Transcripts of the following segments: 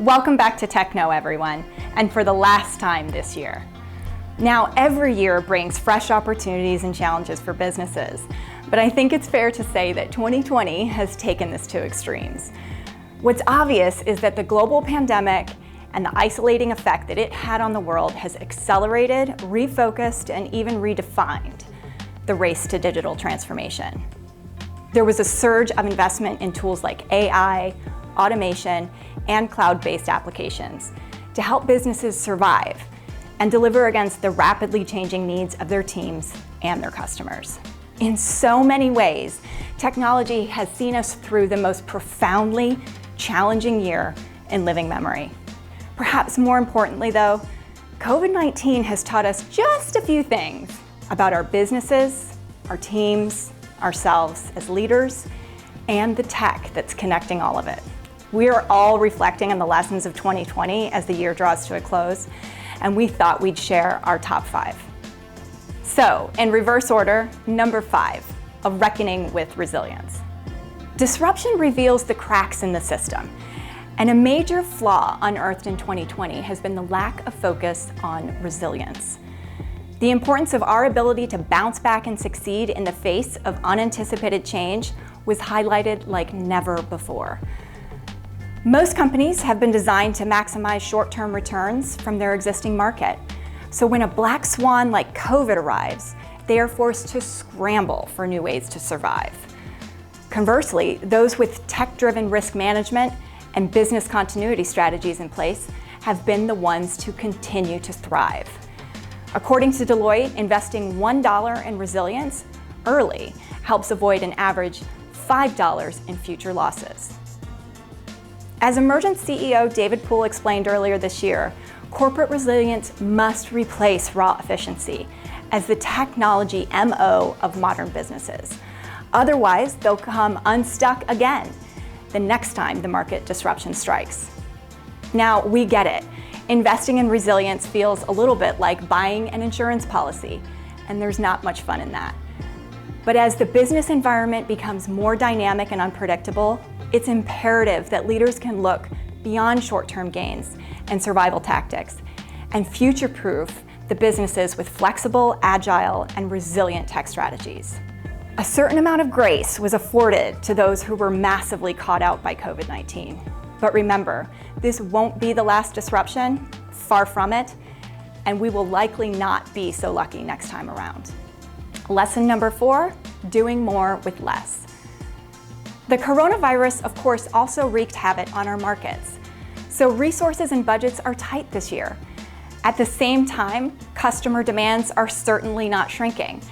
Welcome back to TechKnow, everyone, and for the last time this year. Now, every year brings fresh opportunities and challenges for businesses, but I think it's fair to say that 2020 has taken this to extremes. What's obvious is that the global pandemic and the isolating effect that it had on the world has accelerated, refocused, and even redefined the race to digital transformation. There was a surge of investment in tools like AI, automation, and cloud-based applications to help businesses survive and deliver against the rapidly changing needs of their teams and their customers. In so many ways, technology has seen us through the most profoundly challenging year in living memory. Perhaps more importantly, though, COVID-19 has taught us just a few things about our businesses, our teams, ourselves as leaders, and the tech that's connecting all of it. We are all reflecting on the lessons of 2020 as the year draws to a close, and we thought we'd share our top 5. So, in reverse order, number 5, a reckoning with resilience. Disruption reveals the cracks in the system, and a major flaw unearthed in 2020 has been the lack of focus on resilience. The importance of our ability to bounce back and succeed in the face of unanticipated change was highlighted like never before. Most companies have been designed to maximize short-term returns from their existing market. So when a black swan like COVID arrives, they are forced to scramble for new ways to survive. Conversely, those with tech-driven risk management and business continuity strategies in place have been the ones to continue to thrive. According to Deloitte, investing $1 in resilience early helps avoid an average $5 in future losses. As Emergent CEO David Poole explained earlier this year, corporate resilience must replace raw efficiency as the technology MO of modern businesses. Otherwise, they'll come unstuck again the next time the market disruption strikes. Now, we get it. Investing in resilience feels a little bit like buying an insurance policy, and there's not much fun in that. But as the business environment becomes more dynamic and unpredictable, it's imperative that leaders can look beyond short-term gains and survival tactics and future-proof the businesses with flexible, agile, and resilient tech strategies. A certain amount of grace was afforded to those who were massively caught out by COVID-19. But remember, this won't be the last disruption, far from it, and we will likely not be so lucky next time around. Lesson number 4, doing more with less. The coronavirus, of course, also wreaked havoc on our markets. So resources and budgets are tight this year. At the same time, customer demands are certainly not shrinking.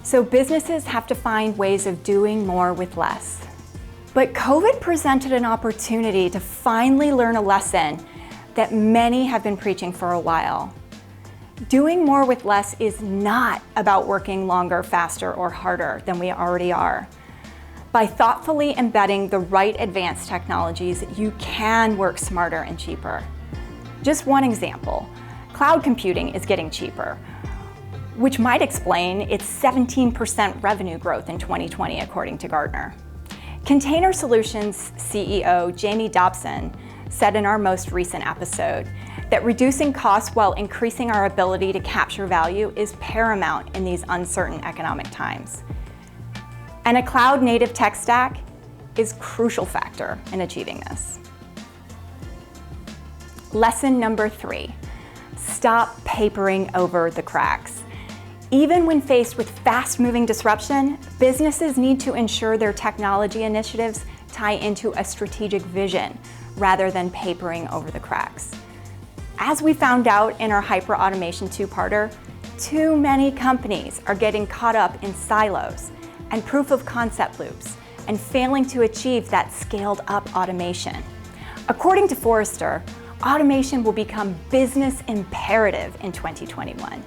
So businesses have to find ways of doing more with less. But COVID presented an opportunity to finally learn a lesson that many have been preaching for a while. Doing more with less is not about working longer, faster, or harder than we already are. By thoughtfully embedding the right advanced technologies, you can work smarter and cheaper. Just one example, cloud computing is getting cheaper, which might explain its 17% revenue growth in 2020, according to Gartner. Container Solutions CEO Jamie Dobson said in our most recent episode that reducing costs while increasing our ability to capture value is paramount in these uncertain economic times. And a cloud-native tech stack is a crucial factor in achieving this. Lesson number 3, stop papering over the cracks. Even when faced with fast-moving disruption, businesses need to ensure their technology initiatives tie into a strategic vision rather than papering over the cracks. As we found out in our hyper-automation two-parter, too many companies are getting caught up in silos and proof of concept loops and failing to achieve that scaled up automation. According to Forrester, automation will become business imperative in 2021.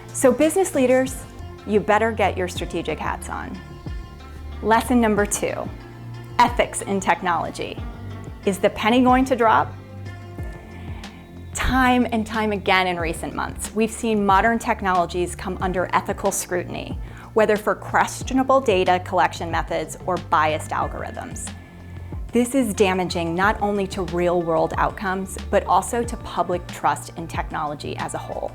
So business leaders, you better get your strategic hats on. Lesson number 2, ethics in technology. Is the penny going to drop? Time and time again in recent months, we've seen modern technologies come under ethical scrutiny, whether for questionable data collection methods or biased algorithms. This is damaging not only to real-world outcomes, but also to public trust in technology as a whole.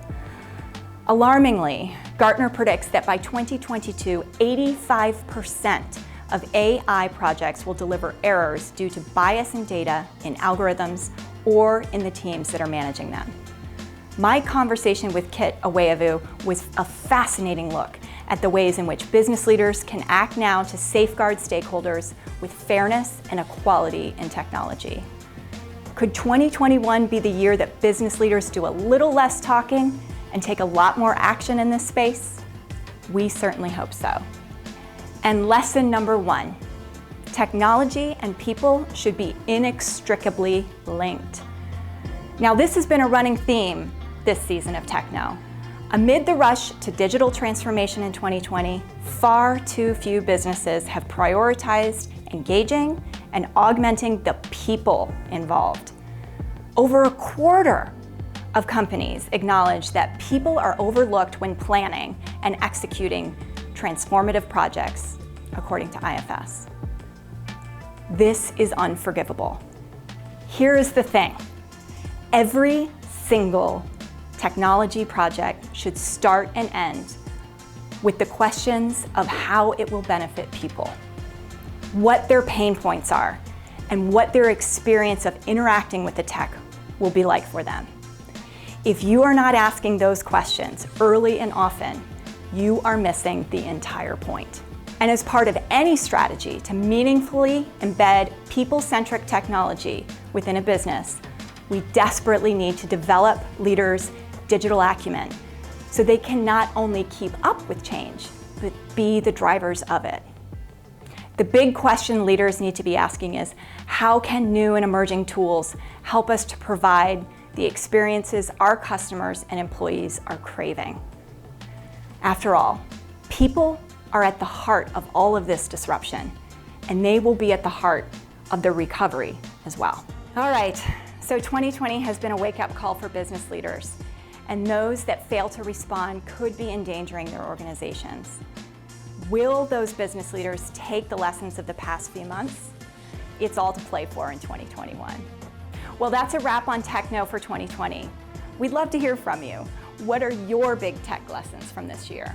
Alarmingly, Gartner predicts that by 2022, 85% of AI projects will deliver errors due to bias in data, in algorithms, or in the teams that are managing them. My conversation with Kit Aweavu was a fascinating look at the ways in which business leaders can act now to safeguard stakeholders with fairness and equality in technology. Could 2021 be the year that business leaders do a little less talking and take a lot more action in this space? We certainly hope so. And lesson number 1, technology and people should be inextricably linked. Now, this has been a running theme this season of TechKnow. Amid the rush to digital transformation in 2020, far too few businesses have prioritized engaging and augmenting the people involved. Over a quarter of companies acknowledge that people are overlooked when planning and executing transformative projects, according to IFS. This is unforgivable. Here is the thing. Every single technology project should start and end with the questions of how it will benefit people, what their pain points are, and what their experience of interacting with the tech will be like for them. If you are not asking those questions early and often, you are missing the entire point. And as part of any strategy to meaningfully embed people-centric technology within a business, we desperately need to develop leaders' digital acumen so they can not only keep up with change, but be the drivers of it. The big question leaders need to be asking is, how can new and emerging tools help us to provide the experiences our customers and employees are craving? After all, people are at the heart of all of this disruption, and they will be at the heart of the recovery as well. All right, so 2020 has been a wake-up call for business leaders, and those that fail to respond could be endangering their organizations. Will those business leaders take the lessons of the past few months? It's all to play for in 2021. Well, that's a wrap on TechKnow for 2020. We'd love to hear from you. What are your big tech lessons from this year?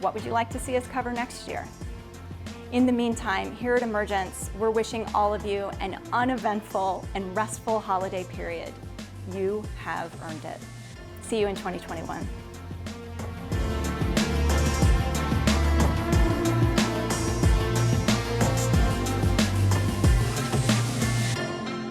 What would you like to see us cover next year? In the meantime, here at Emergence, we're wishing all of you an uneventful and restful holiday period. You have earned it. See you in 2021.